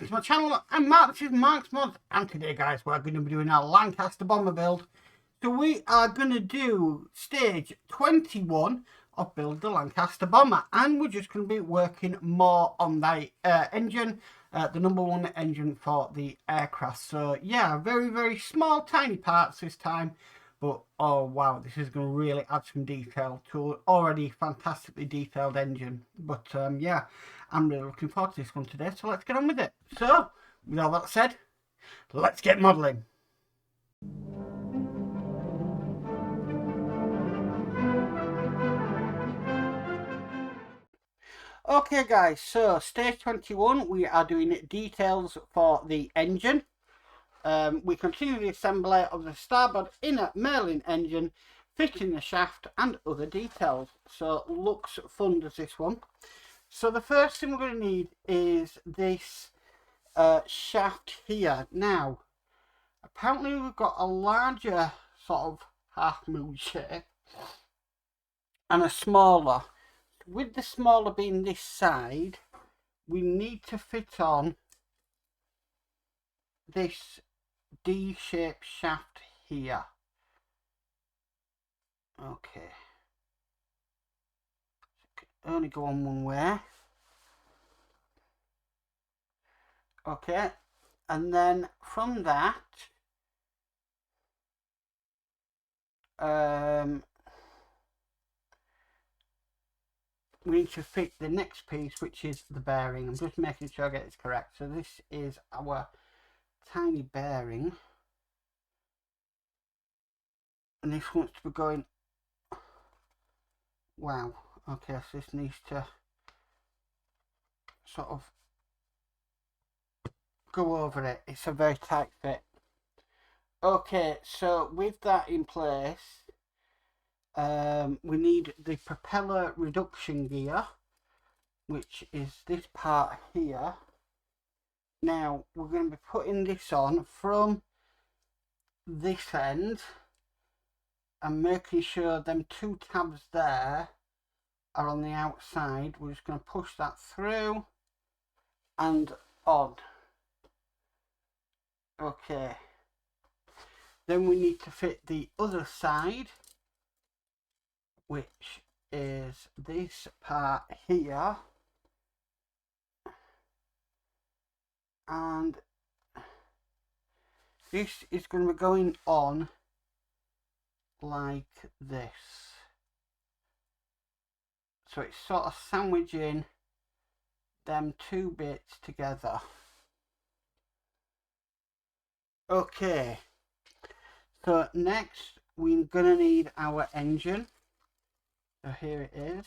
welcome to my channel. I'm Mark, this is Mark's Mods, and today guys we're going to be doing our Lancaster bomber build. So we are going to do stage 21 of build the Lancaster bomber, and we're just going to be working more on the engine, the #1 engine for the aircraft. So yeah, very small tiny parts this time, but oh wow, this is going to really add some detail to an already fantastically detailed engine. But yeah, I'm really looking forward to this one today, so let's get on with it. So with all that said, let's get modelling. Okay guys, so stage 21 we are doing details for the engine. We continue the assembly of the starboard inner Merlin engine, fitting the shaft and other details. So looks fun does this one. So the first thing we're going to need is this shaft here. Now apparently we've got a larger sort of half moon shape and a smaller. With the smaller being this side, we need to fit on this D-shaped shaft here. Okay. Only go on one way. Okay. And then from that, we need to fit the next piece, which is the bearing. I'm just making sure I get this correct. So this is our tiny bearing, and this wants to be going, wow, okay, so this needs to sort of go over it. It's a very tight fit. Okay, so with that in place, we need the propeller reduction gear, which is this part here. Now we're going to be putting this on from this end and making sure them two tabs there are on the outside. We're just going to push that through and on. Okay, then we need to fit the other side, which is this part here, and this is going to be going on like this, so it's sort of sandwiching them two bits together. Okay, so next we're going to need our engine. So here it is.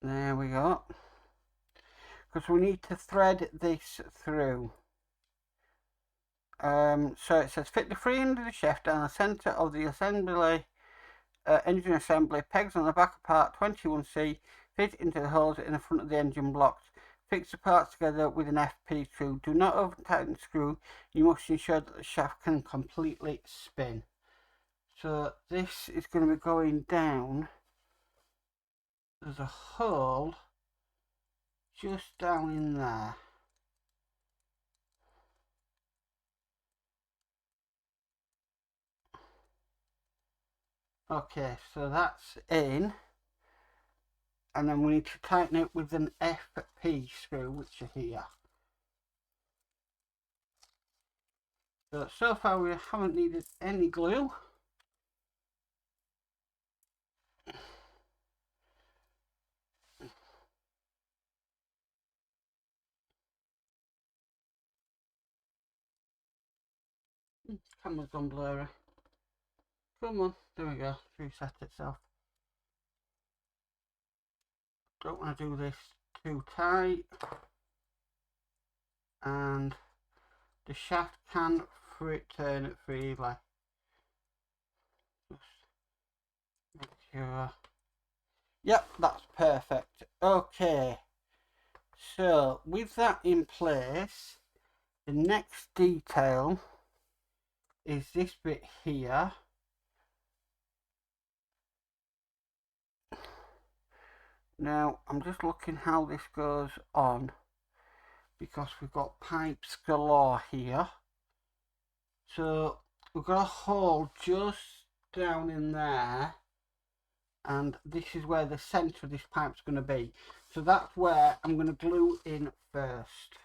There we go. Because we need to thread this through. So it says fit the free end of the shaft down the centre of the assembly, engine assembly, pegs on the back of part 21C, fit into the holes in the front of the engine blocks. Fix the parts together with an FP screw. Do not over tighten the screw. You must ensure that the shaft can completely spin. So this is going to be going down. There's a hole just down in there. Okay, so that's in, and then we need to tighten it with an FP screw, which are here. So far we haven't needed any glue. Camera's gone blurry. Come on, there we go, reset itself. Don't want to do this too tight, and the shaft can turn it freely. Just make sure. Yep, that's perfect. Okay, so with that in place, the next detail is this bit here, Now I'm just looking how this goes on, because we've got pipes galore here. So we've got a hole just down in there, and this is where the centre of this pipe's going to be. So that's where I'm going to glue in first.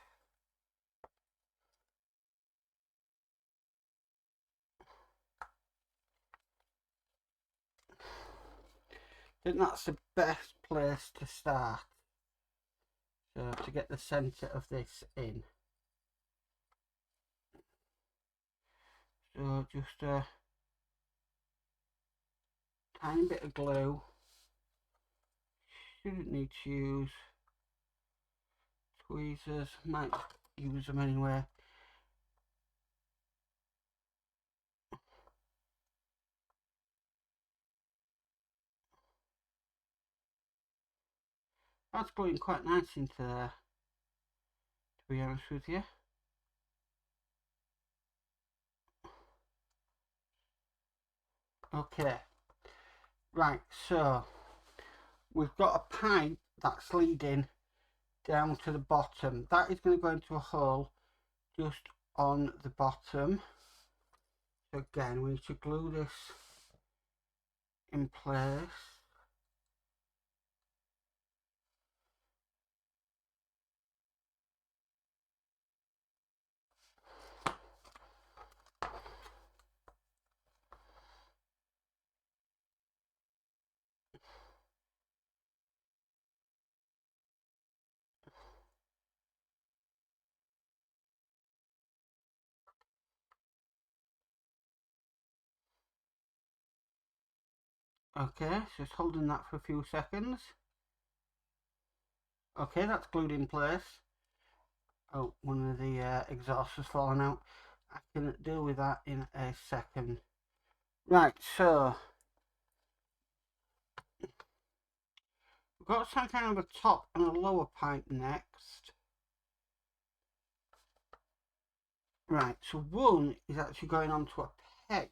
I think that's the best place to start, so to get the centre of this in. So just a tiny bit of glue. Shouldn't need to use tweezers, might use them anyway. That's going quite nice into there, to be honest with you. Okay, right, so we've got a pipe that's leading down to the bottom. That is going to go into a hole just on the bottom. So again, we need to glue this in place. Okay, just holding that for a few seconds. Okay, that's glued in place. Oh, one of the exhausts has fallen out. I can deal with that in a second. Right, so we've got some kind of a top and a lower pipe next. Right, so one is actually going onto a peg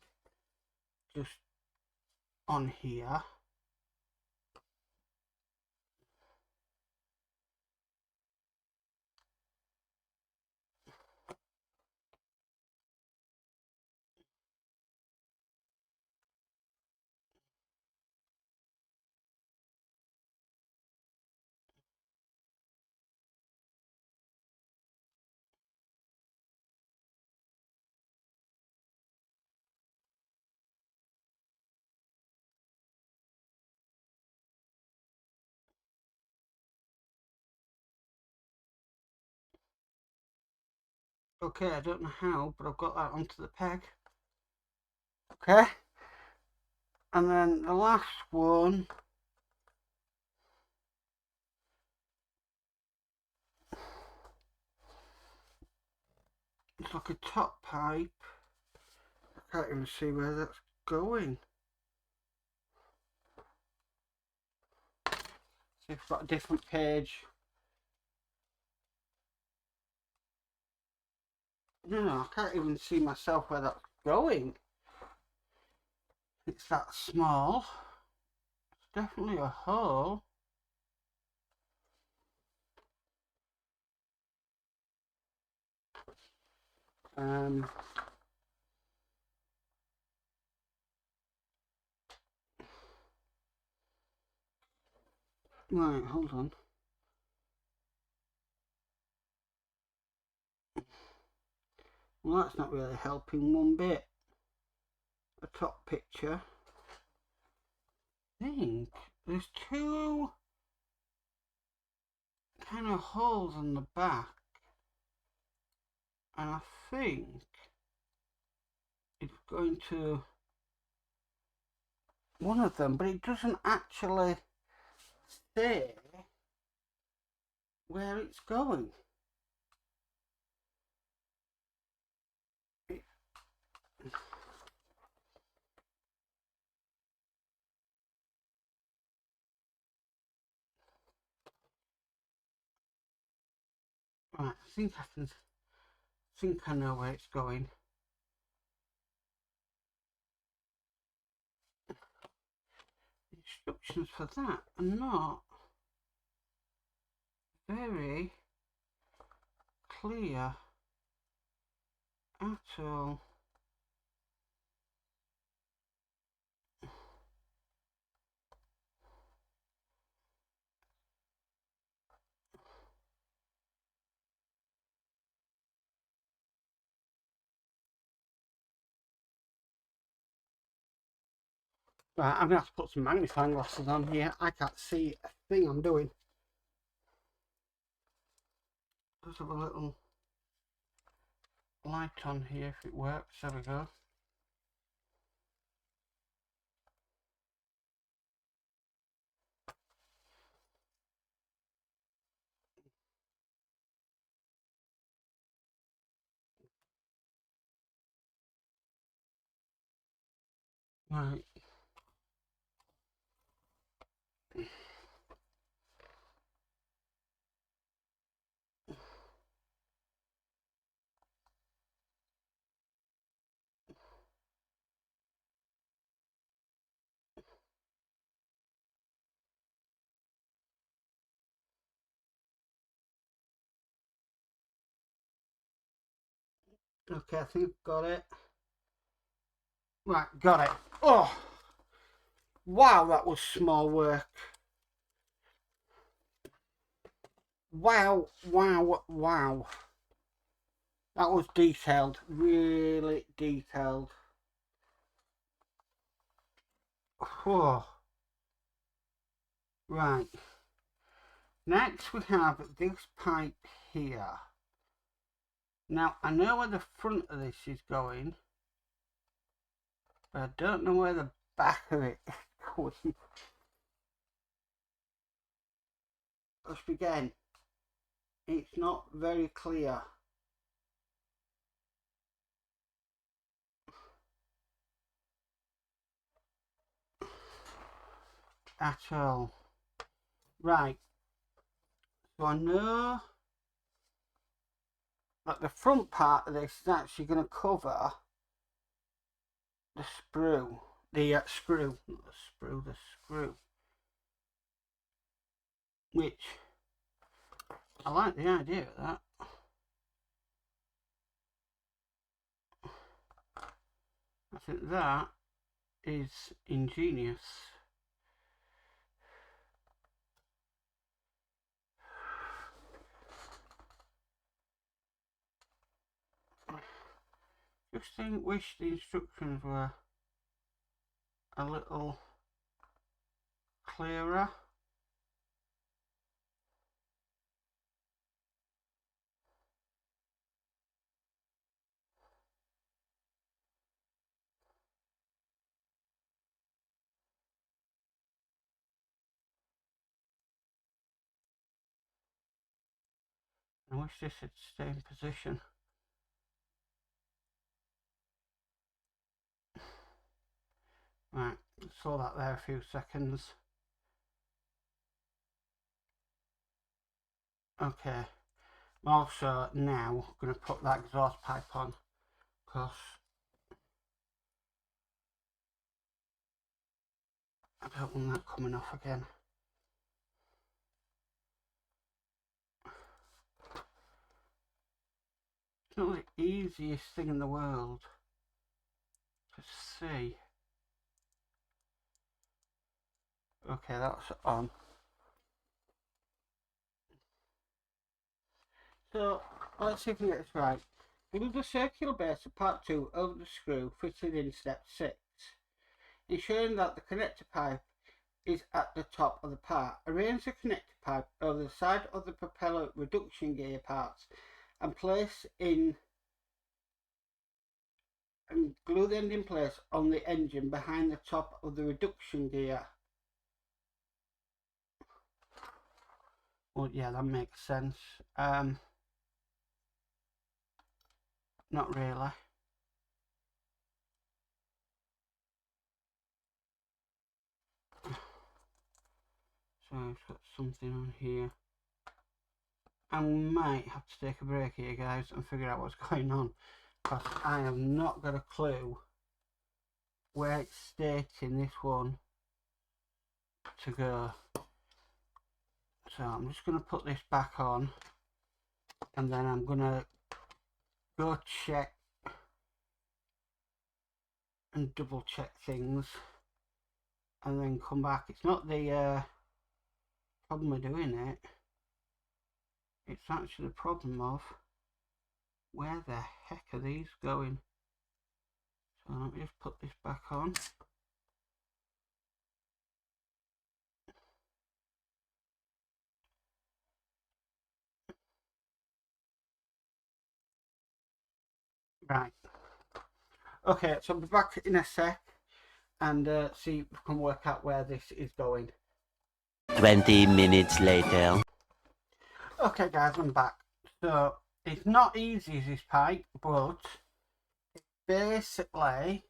just on here. Okay, I don't know how, but I've got that onto the peg. Okay, and then the last one is like a top pipe. I can't even see where that's going. So we've got a different page. No, I can't even see myself where that's going. It's that small. It's definitely a hole. Right, hold on. Well, that's not really helping one bit. A top picture. I think there's two kind of holes on the back, and I think it's going to one of them, but it doesn't actually say where it's going. Right, I know where it's going. Instructions for that are not very clear at all. Right, I'm going to have to put some magnifying glasses on here. I can't see a thing I'm doing. Let's have a little light on here if it works. There we go. Right. Okay, I think I've got it. Right, got it. Oh, wow, that was small work. Wow, wow, wow. That was detailed, really detailed. Oh. Right. Next we have this pipe here. Now, I know where the front of this is going, but I don't know where the back of it is going. Let's begin. It's not very clear. At all. Right. So I know that the front part of this is actually going to cover the sprue. The screw. Not the sprue, the screw. Which, I like the idea of that. I think that is ingenious. Just wish the instructions were a little clearer. I wish this had stayed in position. Right, saw that there a few seconds. Okay, I'm also now going to put that exhaust pipe on, because I don't want that coming off again. It's not the easiest thing in the world to see. Okay, that's on. So, let's see if we get this right. Remove the circular base of part 2 over the screw fitted in step 6, ensuring that the connector pipe is at the top of the part. Arrange the connector pipe over the side of the propeller reduction gear parts and place in and glue the end in place on the engine behind the top of the reduction gear. Well, yeah, that makes sense. Not really. So I've got something on here. I might have to take a break here, guys, and figure out what's going on, because I have not got a clue where it's stating this one to go. So I'm just going to put this back on, and then I'm going to go check and double check things, and then come back. It's not the problem with doing it, it's actually the problem of where the heck are these going. So let me just put this back on. Right. Okay, so I'll be back in a sec and see if we can work out where this is going. 20 minutes later. Okay guys, I'm back. So it's not easy, this pipe, but it basically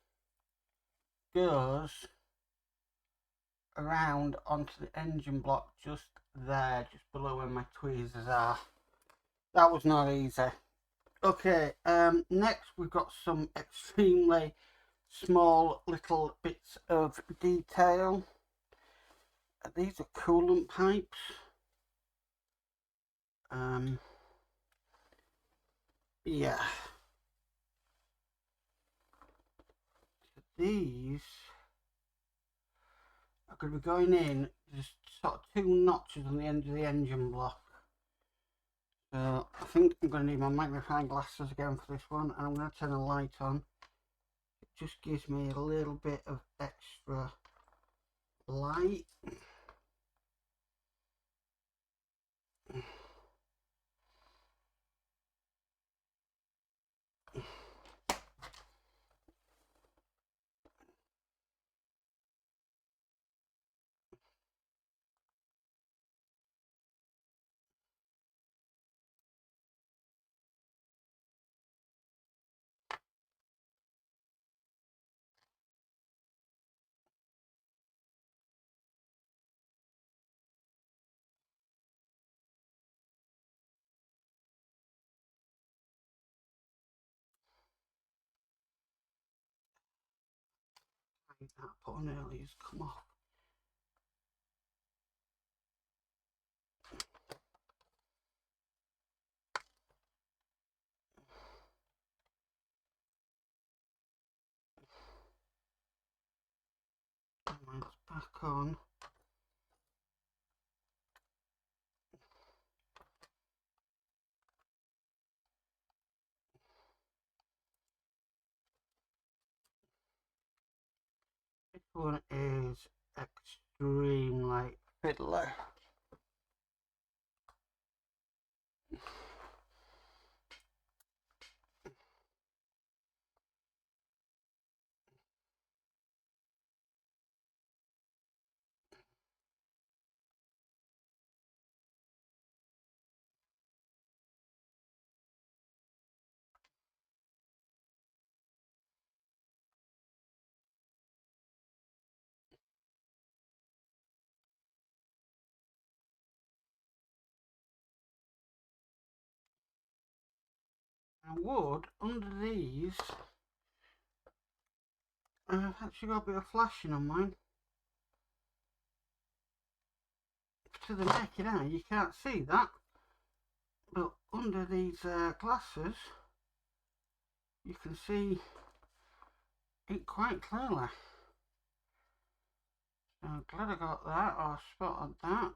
goes around onto the engine block just there, just below where my tweezers are. That was not easy. Okay, next we've got some extremely small little bits of detail. These are coolant pipes. Yeah. These are going to be going in just sort of 2 notches on the end of the engine block. So I think I'm going to need my magnifying glasses again for this one, and I'm going to turn the light on. It just gives me a little bit of extra light. That put on early has come off. Light's back on. This one is extremely fiddler. I would, under these, I've actually got a bit of flashing on mine. To the naked eye, you can't see that. But under these glasses, you can see it quite clearly. So I'm glad I got that, or spotted that.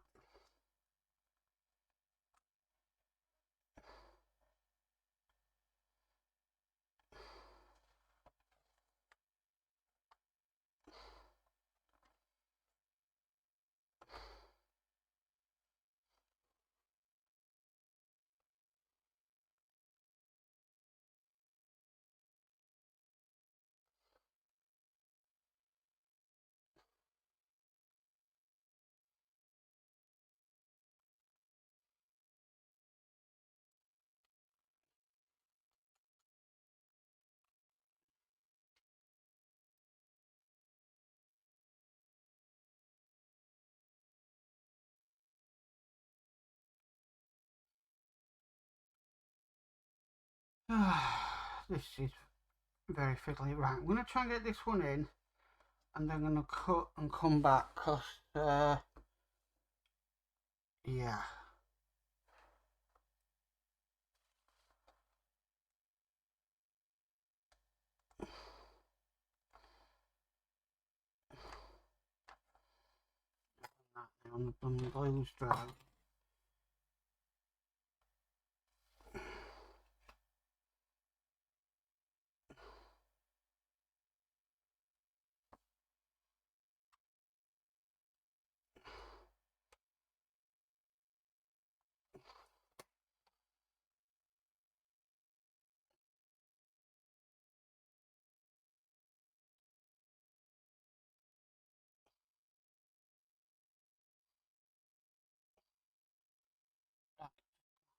This is very fiddly. Right, I'm going to try and get this one in, and then I'm going to cut and come back, because Yeah. On the blues drive.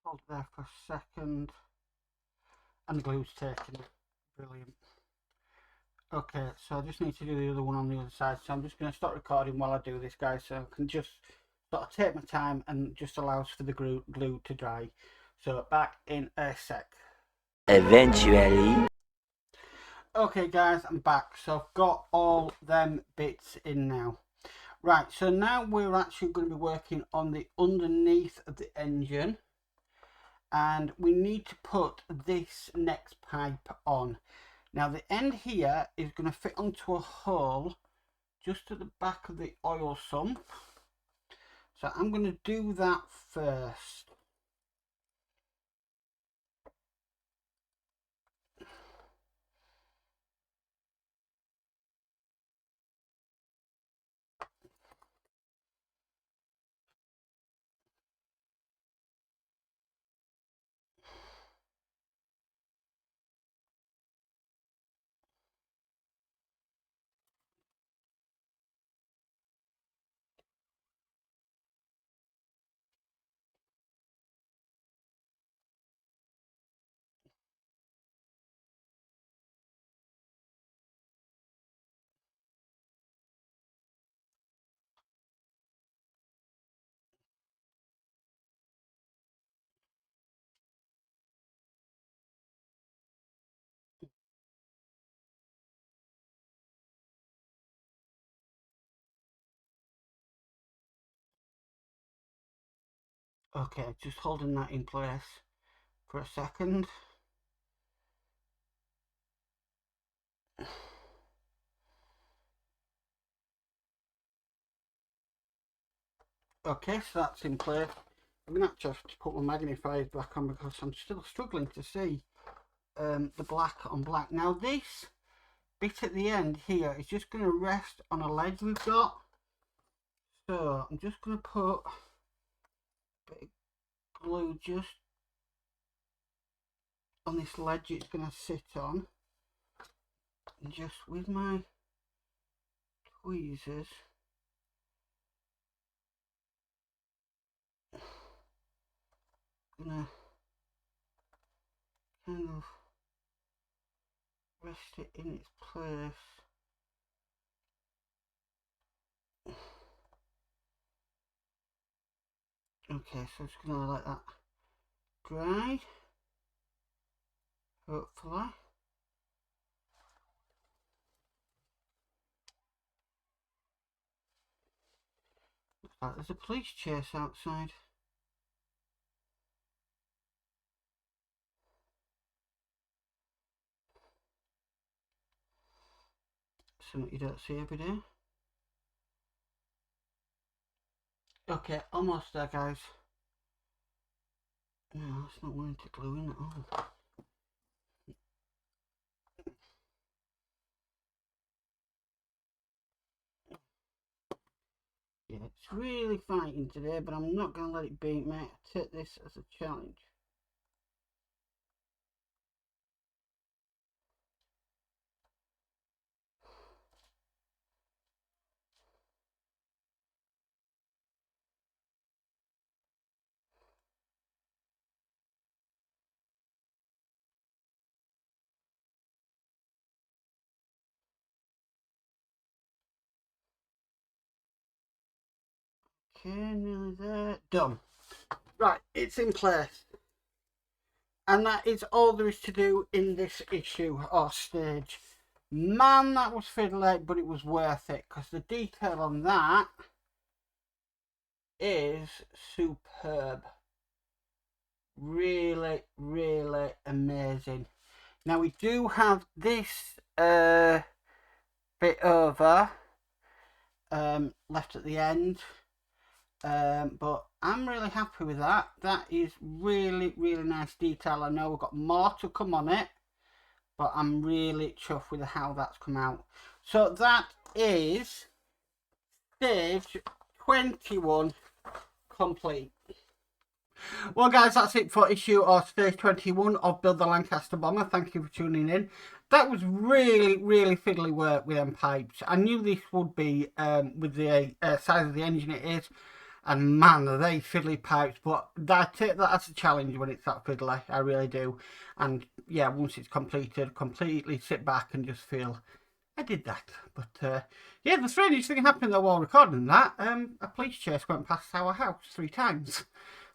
Hold there for a second. And the glue's taken. Brilliant. Okay, so I just need to do the other one on the other side. So I'm just going to stop recording while I do this, guys, so I can just sort of take my time and just allows for the glue to dry. So back in a sec. Eventually. Okay, guys, I'm back. So I've got all them bits in now. Right, so now we're actually going to be working on the underneath of the engine. And we need to put this next pipe on. Now the end here is going to fit onto a hole just at the back of the oil sump. So I'm going to do that first. Okay, just holding that in place for a second. Okay, so that's in place. I'm going to actually have to put my magnifiers back on because I'm still struggling to see the black on black. Now this bit at the end here is just going to rest on a ledge we've got. So I'm just going to put a bit of glue just on this ledge it's going to sit on. And just with my tweezers, gonna kind of rest it in its place. Okay, so it's gonna let that dry, hopefully. Looks like there's a police chase outside. Something you don't see every day. Okay, almost there, guys. No, it's not wanting to glue in at all. Yeah, it's really fighting today, but I'm not going to let it beat me. I take this as a challenge. Okay, nearly there. Done. Right, it's in place. And that is all there is to do in this issue or stage. Man, that was fiddly, but it was worth it because the detail on that is superb. Really, really amazing. Now we do have this bit over left at the end, but I'm really happy with that. That is really, really nice detail. I know we've got more to come on it, but I'm really chuffed with how that's come out. So that is stage 21 complete. Well guys, that's it for issue or stage 21 of Build the Lancaster Bomber. Thank you for tuning in. That was really, really fiddly work with them pipes. I knew this would be with the size of the engine it is. And man, are they fiddly pipes. But I take that as a challenge when it's that fiddly. I really do. And yeah, once it's completed, completely sit back and just feel I did that. But yeah, the strangest thing happened though while recording that. A police chase went past our house 3 times.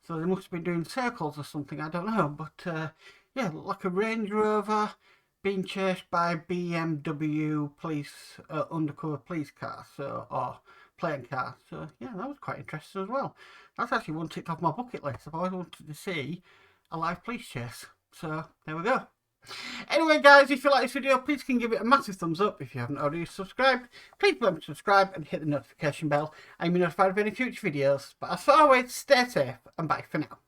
So they must have been doing circles or something, I don't know. But yeah, looked like a Range Rover being chased by BMW police, undercover police car, so, or plane car. So yeah, that was quite interesting as well. That's actually one ticked off my bucket list. I've always wanted to see a live police chase. So there we go. Anyway guys, if you like this video, please can give it a massive thumbs up. If you haven't already subscribed, please remember to subscribe and hit the notification bell and you'll be notified of any future videos. But as always, stay safe and bye for now.